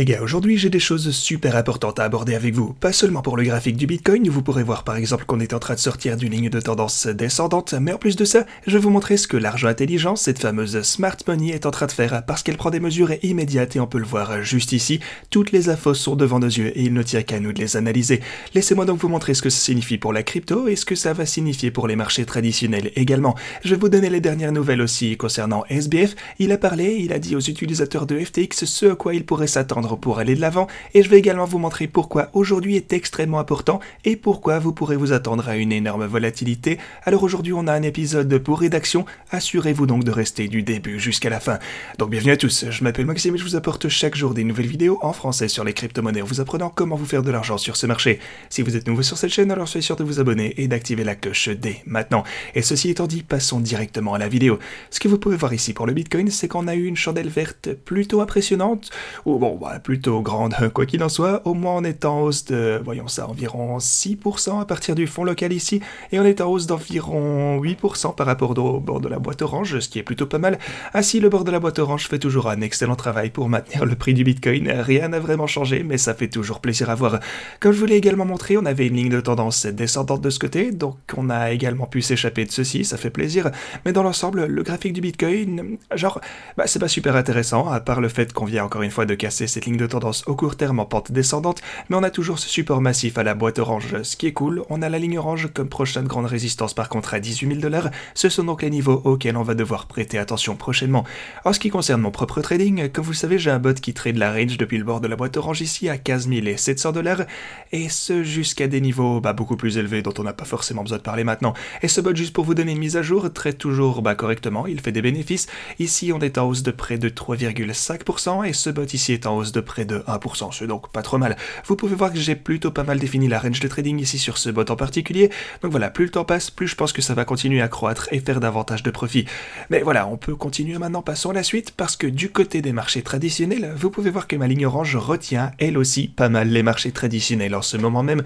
Les gars, aujourd'hui j'ai des choses super importantes à aborder avec vous. Pas seulement pour le graphique du Bitcoin, vous pourrez voir par exemple qu'on est en train de sortir d'une ligne de tendance descendante, mais en plus de ça, je vais vous montrer ce que l'argent intelligent, cette fameuse smart money, est en train de faire parce qu'elle prend des mesures immédiates et on peut le voir juste ici. Toutes les infos sont devant nos yeux et il ne tient qu'à nous de les analyser. Laissez-moi donc vous montrer ce que ça signifie pour la crypto et ce que ça va signifier pour les marchés traditionnels également. Je vais vous donner les dernières nouvelles aussi concernant SBF. Il a parlé, il a dit aux utilisateurs de FTX ce à quoi ils pourraient s'attendre pour aller de l'avant, et je vais également vous montrer pourquoi aujourd'hui est extrêmement important et pourquoi vous pourrez vous attendre à une énorme volatilité. Alors aujourd'hui on a un épisode pour rédaction, assurez-vous donc de rester du début jusqu'à la fin. Donc bienvenue à tous, je m'appelle Maxime et je vous apporte chaque jour des nouvelles vidéos en français sur les crypto-monnaies en vous apprenant comment vous faire de l'argent sur ce marché. Si vous êtes nouveau sur cette chaîne, alors soyez sûr de vous abonner et d'activer la cloche dès maintenant. Et ceci étant dit, passons directement à la vidéo. Ce que vous pouvez voir ici pour le Bitcoin, c'est qu'on a eu une chandelle verte plutôt impressionnante, ou bon, plutôt grande, quoi qu'il en soit. Au moins on est en hausse de, voyons ça, environ 6% à partir du fond local ici, et on est en hausse d'environ 8% par rapport au bord de la boîte orange, ce qui est plutôt pas mal. Ainsi, le bord de la boîte orange fait toujours un excellent travail pour maintenir le prix du Bitcoin. Rien n'a vraiment changé, mais ça fait toujours plaisir à voir. Comme je vous l'ai également montré, on avait une ligne de tendance descendante de ce côté, donc on a également pu s'échapper de ceci, ça fait plaisir. Mais dans l'ensemble, le graphique du Bitcoin, genre, c'est pas super intéressant, à part le fait qu'on vient encore une fois de casser cette ligne de tendance au court terme en pente descendante, mais on a toujours ce support massif à la boîte orange, ce qui est cool. On a la ligne orange comme prochaine grande résistance par contre à 18 000 $, ce sont donc les niveaux auxquels on va devoir prêter attention prochainement. En ce qui concerne mon propre trading, comme vous le savez, j'ai un bot qui trade la range depuis le bord de la boîte orange ici à 15 700 $, et ce jusqu'à des niveaux beaucoup plus élevés dont on n'a pas forcément besoin de parler maintenant. Et ce bot, juste pour vous donner une mise à jour, trade toujours correctement, il fait des bénéfices. Ici on est en hausse de près de 3,5% et ce bot ici est en hausse de près de 1%, c'est donc pas trop mal. Vous pouvez voir que j'ai plutôt pas mal défini la range de trading ici sur ce bot en particulier, donc voilà, plus le temps passe, plus je pense que ça va continuer à croître et faire davantage de profit. Mais voilà, on peut continuer maintenant, passons à la suite, parce que du côté des marchés traditionnels, vous pouvez voir que ma ligne orange retient elle aussi pas mal les marchés traditionnels en ce moment même.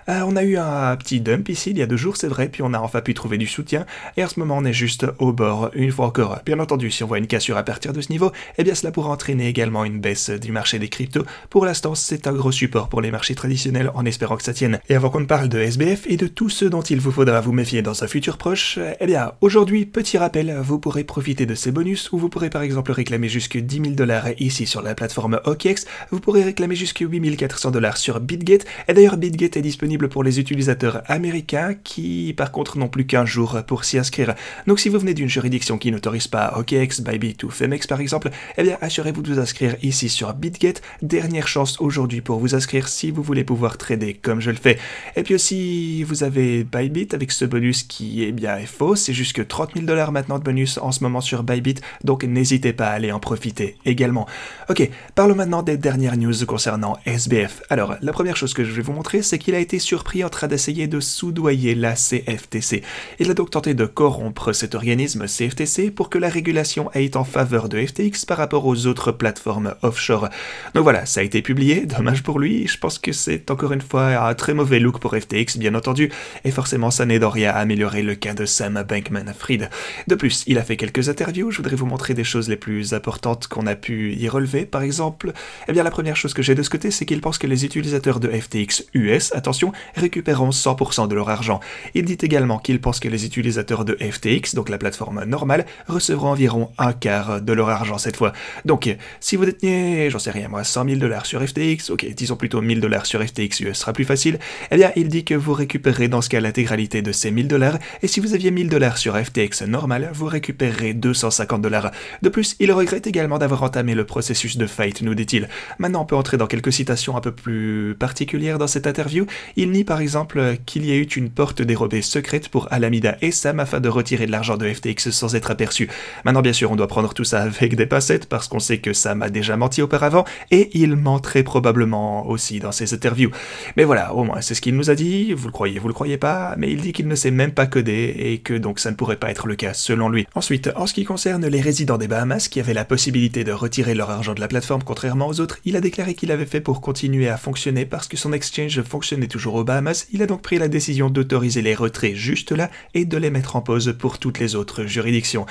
On a eu un petit dump ici il y a 2 jours, c'est vrai, puis on a enfin pu trouver du soutien, et en ce moment on est juste au bord, une fois encore. Bien entendu, si on voit une cassure à partir de ce niveau, eh bien cela pourra entraîner également une baisse du marché des cryptos. Pour l'instant, c'est un gros support pour les marchés traditionnels, en espérant que ça tienne. Et avant qu'on ne parle de SBF et de tout ce dont il vous faudra vous méfier dans un futur proche, eh bien aujourd'hui, petit rappel, vous pourrez profiter de ces bonus, où vous pourrez par exemple réclamer jusque 10 000 $ ici sur la plateforme OKX, vous pourrez réclamer jusque 8 400 $ sur BitGet, et d'ailleurs BitGet est disponible pour les utilisateurs américains qui par contre n'ont plus qu'1 jour pour s'y inscrire. Donc si vous venez d'une juridiction qui n'autorise pas OKX, Bybit ou Femex par exemple, eh bien assurez-vous de vous inscrire ici sur BitGet. Dernière chance aujourd'hui pour vous inscrire si vous voulez pouvoir trader comme je le fais. Et puis aussi vous avez Bybit avec ce bonus qui est faux, c'est jusque 30 000 $ maintenant de bonus en ce moment sur Bybit, donc n'hésitez pas à aller en profiter également. Ok, parlons maintenant des dernières news concernant SBF. Alors la première chose que je vais vous montrer, c'est qu'il a été surpris en train d'essayer de soudoyer la CFTC. Il a donc tenté de corrompre cet organisme CFTC pour que la régulation aille en faveur de FTX par rapport aux autres plateformes offshore. Donc voilà, ça a été publié, dommage pour lui, je pense que c'est encore une fois un très mauvais look pour FTX bien entendu, et forcément ça n'aide en rien à améliorer le cas de Sam Bankman-Fried. De plus, il a fait quelques interviews, je voudrais vous montrer des choses les plus importantes qu'on a pu y relever. Par exemple, eh bien la première chose que j'ai de ce côté, c'est qu'il pense que les utilisateurs de FTX US, attention, récupéreront 100% de leur argent. Il dit également qu'il pense que les utilisateurs de FTX, donc la plateforme normale, recevront environ un quart de leur argent cette fois. Donc, si vous détenez, j'en sais rien moi, 100 000 $ sur FTX, ok, disons plutôt 1000 $ sur FTX US sera plus facile, eh bien il dit que vous récupérerez dans ce cas l'intégralité de ces 1000 $, et si vous aviez 1000 $ sur FTX normal, vous récupérerez 250 $. De plus, il regrette également d'avoir entamé le processus de faillite, nous dit-il. Maintenant, on peut entrer dans quelques citations un peu plus particulières dans cette interview. Il nie par exemple qu'il y ait eu une porte dérobée secrète pour Alameda et Sam afin de retirer de l'argent de FTX sans être aperçu. Maintenant bien sûr on doit prendre tout ça avec des pincettes parce qu'on sait que Sam a déjà menti auparavant et il ment très probablement aussi dans ses interviews. Mais voilà, au moins c'est ce qu'il nous a dit, vous le croyez pas, mais il dit qu'il ne sait même pas coder et que donc ça ne pourrait pas être le cas selon lui. Ensuite, en ce qui concerne les résidents des Bahamas qui avaient la possibilité de retirer leur argent de la plateforme contrairement aux autres, il a déclaré qu'il avait fait pour continuer à fonctionner parce que son exchange fonctionnait toujours aux Bahamas. Il a donc pris la décision d'autoriser les retraits juste là et de les mettre en pause pour toutes les autres juridictions.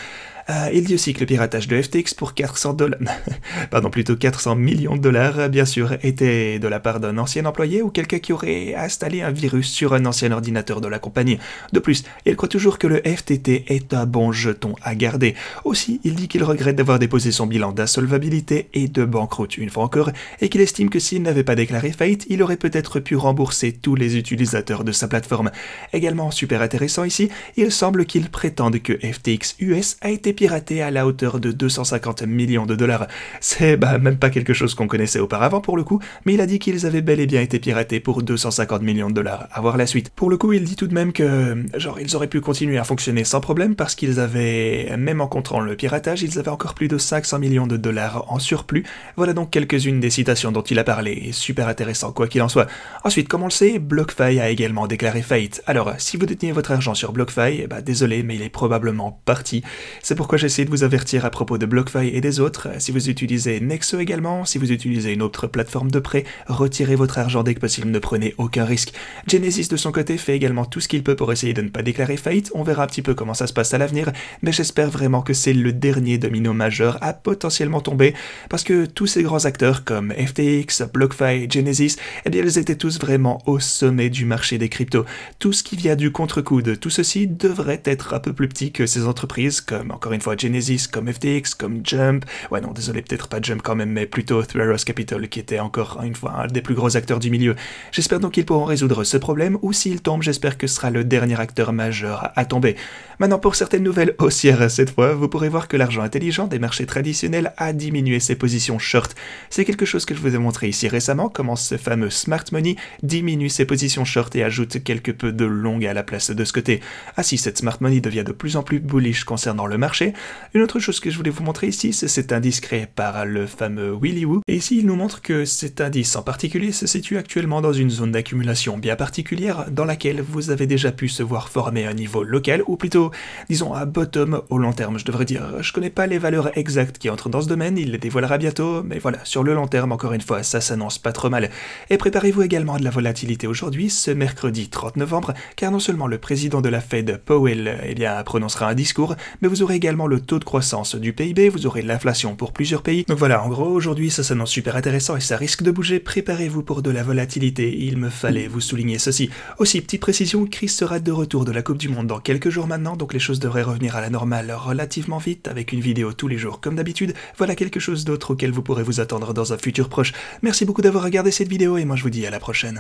Il dit aussi que le piratage de FTX pour 400 $, pardon, plutôt 400 millions de dollars, bien sûr, était de la part d'un ancien employé ou quelqu'un qui aurait installé un virus sur un ancien ordinateur de la compagnie. De plus, il croit toujours que le FTT est un bon jeton à garder. Aussi, il dit qu'il regrette d'avoir déposé son bilan d'insolvabilité et de banqueroute une fois encore, et qu'il estime que s'il n'avait pas déclaré faillite, il aurait peut-être pu rembourser tous les utilisateurs de sa plateforme. Également super intéressant ici, il semble qu'il prétende que FTX US a été piraté à la hauteur de 250 millions de dollars. C'est même pas quelque chose qu'on connaissait auparavant pour le coup, mais il a dit qu'ils avaient bel et bien été piratés pour 250 millions de dollars. À voir la suite. Pour le coup, il dit tout de même que, ils auraient pu continuer à fonctionner sans problème parce qu'ils avaient, même en comptant le piratage, ils avaient encore plus de 500 millions de dollars en surplus. Voilà donc quelques-unes des citations dont il a parlé, super intéressant quoi qu'il en soit. Ensuite, comme on le sait, BlockFi a également déclaré faillite. Alors, si vous détenez votre argent sur BlockFi, désolé, mais il est probablement parti. C'est pourquoi j'essaie de vous avertir à propos de BlockFi et des autres. Si vous utilisez Nexo également, si vous utilisez une autre plateforme de prêt, retirez votre argent dès que possible, ne prenez aucun risque. Genesis de son côté fait également tout ce qu'il peut pour essayer de ne pas déclarer faillite, on verra un petit peu comment ça se passe à l'avenir, mais j'espère vraiment que c'est le dernier domino majeur à potentiellement tomber, parce que tous ces grands acteurs comme FTX, BlockFi, Genesis, ils étaient tous vraiment au sommet du marché des cryptos. Tout ce qui vient du contre-coup de tout ceci devrait être un peu plus petit que ces entreprises, comme encore une fois Genesis, comme FTX, comme Jump, ouais non désolé peut-être pas Jump quand même, mais plutôt Theranos Capital qui était encore une fois un des plus gros acteurs du milieu. J'espère donc qu'ils pourront résoudre ce problème, ou s'il tombe, j'espère que ce sera le dernier acteur majeur à tomber. Maintenant pour certaines nouvelles haussières cette fois, vous pourrez voir que l'argent intelligent des marchés traditionnels a diminué ses positions short. C'est quelque chose que je vous ai montré ici récemment, comment ce fameux smart money diminue ses positions short et ajoute quelque peu de long à la place de ce côté. Ah si, cette smart money devient de plus en plus bullish concernant le marché. Une autre chose que je voulais vous montrer ici, c'est cet indice créé par le fameux Willy Woo. Et ici, il nous montre que cet indice en particulier se situe actuellement dans une zone d'accumulation bien particulière dans laquelle vous avez déjà pu se voir former un niveau local, ou plutôt, disons, un bottom au long terme, je devrais dire. Je connais pas les valeurs exactes qui entrent dans ce domaine, il les dévoilera bientôt, mais voilà, sur le long terme, encore une fois, ça s'annonce pas trop mal. Et préparez-vous également à de la volatilité aujourd'hui, ce mercredi 30 novembre, car non seulement le président de la Fed, Powell, prononcera un discours, mais vous aurez également le taux de croissance du PIB, vous aurez l'inflation pour plusieurs pays. Donc voilà, en gros, aujourd'hui, ça s'annonce super intéressant et ça risque de bouger. Préparez-vous pour de la volatilité, il me fallait vous souligner ceci. Aussi, petite précision, Chris sera de retour de la Coupe du Monde dans quelques jours maintenant, donc les choses devraient revenir à la normale relativement vite, avec une vidéo tous les jours comme d'habitude. Voilà quelque chose d'autre auquel vous pourrez vous attendre dans un futur proche. Merci beaucoup d'avoir regardé cette vidéo et moi je vous dis à la prochaine.